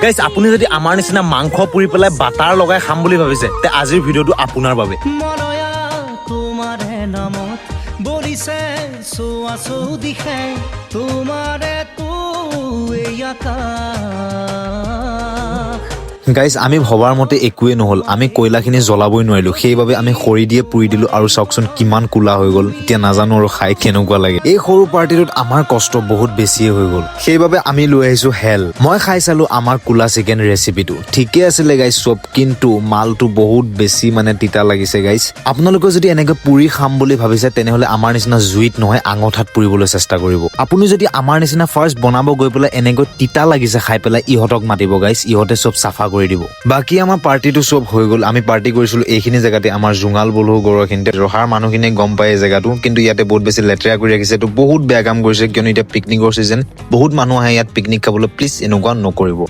guys আপুনি যদি আমাৰ নিচিনা মাংস পুৰি পেলাই বাটাৰ লগাই খাম বুলি ভাবিছে তে আজিৰ ভিডিঅ'টো আপোনাৰ বাবে মনয়া তোমাৰে নামত বলিছে চোৱা চৌ দিশে তোমাৰে তো এই আকাশ গাইজ আমি ভবাৰ মতে একোৱে নহল আমি কয়লাখিনি জ্বলাবই নোৱাৰিলো সেইবাবে আমি খৰি দিয়ে পুৰি দিলো আৰু চাওকচোন কিমান কোলা হৈ গল এতিয়া নাজানো আৰু খাই কেনেকুৱা লাগে এই সৰু পাৰ্টিটোত আমাৰ কষ্ট বহুত বেছিয়ে হৈ গল সেইবাবে আমি লৈ আহিছো হেল মই খাই চালো আমাৰ কোলা চিকেন ৰেচিপিটো ঠিকে আছিলে গাইজ চব কিন্তু মালটো বহুত বেছি মানে তিতা লাগিছে গাইজ আপোনালোকে যদি এনেকৈ পুৰি খাম বুলি ভাবিছে তেনেহলে আমাৰ নিচিনা জুইত নহয় আঙঠাত পুৰিবলৈ চেষ্টা কৰিব আপুনি যদি আমাৰ নিচিনা ফাৰ্ষ্ট বনাব গৈ পেলাই এনেকৈ তিতা লাগিছে খাই পেলাই ইহঁতক মাতিব গাইজ ইহঁতে চব চাফা কৰি দিব বাকি আমাৰ পাৰ্টিটো চব হৈ গল আমি পাৰ্টি কৰিছিলো এইখিনি জেগাতে আমাৰ জুঙাল বলহু গৰখিনিতে ৰহাৰ মানুহখিনিয়ে গম পায় এই জেগাটো কিন্তু ইয়াতে বহুত বেছি লেতেৰা কৰি ৰাখিছে তো বহুত বেয়া কাম কৰিছে কিয়নো এতিয়া পিকনিকৰ চিজন বহুত মানুহ আহে ইয়াত পিকনিক খাবলৈ প্লিজ এনেকুৱা নকৰিব